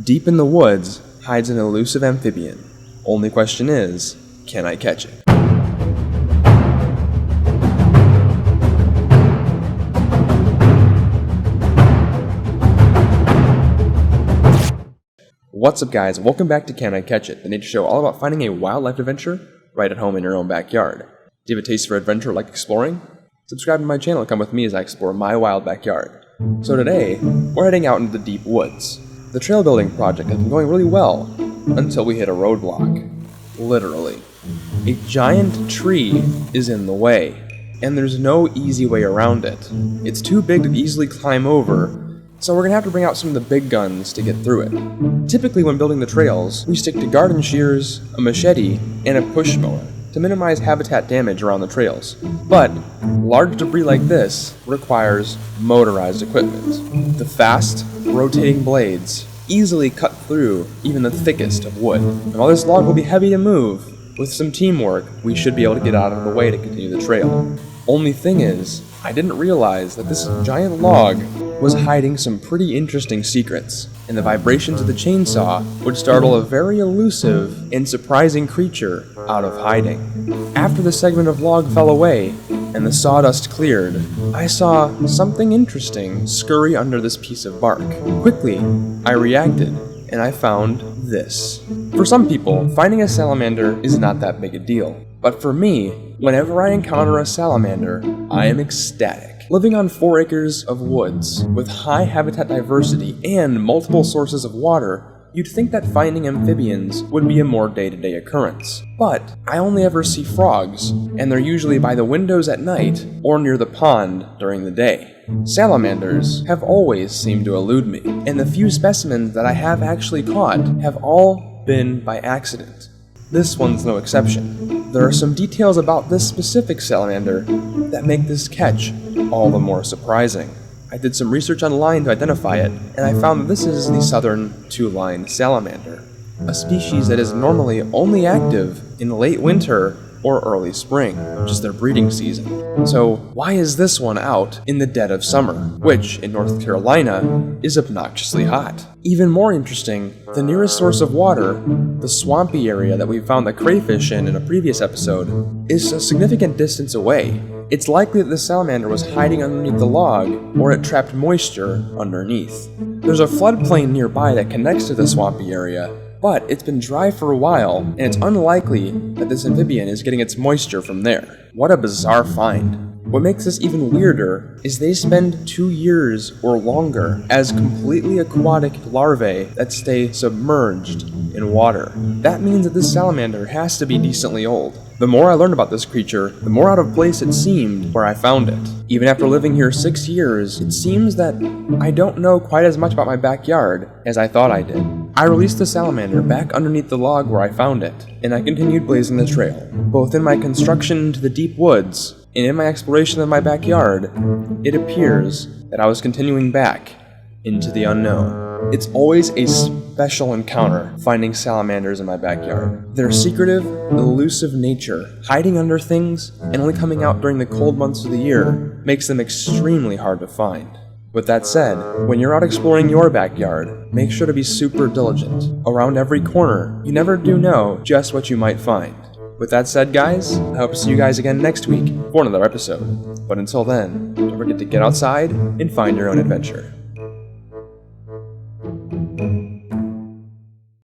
Deep in the woods hides an elusive amphibian. Only question is, can I catch it? What's up guys, welcome back to Can I Catch It, the nature show all about finding a wildlife adventure right at home in your own backyard. Do you have a taste for adventure like exploring? Subscribe to my channel and come with me as I explore my wild backyard. So today, we're heading out into the deep woods. The trail building project has been going really well, until we hit a roadblock. Literally. A giant tree is in the way, and there's no easy way around it. It's too big to easily climb over, so we're gonna have to bring out some of the big guns to get through it. Typically when building the trails, we stick to garden shears, a machete, and a push mower to minimize habitat damage around the trails. But large debris like this requires motorized equipment. The fast, rotating blades easily cut through even the thickest of wood. And while this log will be heavy to move, with some teamwork, we should be able to get out of the way to continue the trail. Only thing is, I didn't realize that this giant log was hiding some pretty interesting secrets, and the vibrations of the chainsaw would startle a very elusive and surprising creature out of hiding. After the segment of log fell away and the sawdust cleared, I saw something interesting scurry under this piece of bark. Quickly, I reacted, and I found this. For some people, finding a salamander is not that big a deal, but for me, whenever I encounter a salamander, I am ecstatic. Living on 4 acres of woods, with high habitat diversity and multiple sources of water, you'd think that finding amphibians would be a more day-to-day occurrence. But I only ever see frogs, and they're usually by the windows at night or near the pond during the day. Salamanders have always seemed to elude me, and the few specimens that I have actually caught have all been by accident. This one's no exception. There are some details about this specific salamander that make this catch all the more surprising. I did some research online to identify it, and I found that this is the southern two-line salamander, a species that is normally only active in late winter or early spring, which is their breeding season. So why is this one out in the dead of summer, which in North Carolina is obnoxiously hot? Even more interesting, the nearest source of water, the swampy area that we found the crayfish in a previous episode, is a significant distance away. It's likely that the salamander was hiding underneath the log, or it trapped moisture underneath. There's a floodplain nearby that connects to the swampy area, but it's been dry for a while, and it's unlikely that this amphibian is getting its moisture from there. What a bizarre find. What makes this even weirder is they spend 2 years or longer as completely aquatic larvae that stay submerged in water. That means that this salamander has to be decently old. The more I learned about this creature, the more out of place it seemed where I found it. Even after living here 6 years, it seems that I don't know quite as much about my backyard as I thought I did. I released the salamander back underneath the log where I found it, and I continued blazing the trail. Both in my construction into the deep woods, and in my exploration of my backyard, it appears that I was continuing back into the unknown. It's always a special encounter finding salamanders in my backyard. Their secretive, elusive nature, hiding under things and only coming out during the cold months of the year, makes them extremely hard to find. With that said, when you're out exploring your backyard, make sure to be super diligent. Around every corner, you never do know just what you might find. With that said, guys, I hope to see you guys again next week for another episode. But until then, don't forget to get outside and find your own adventure.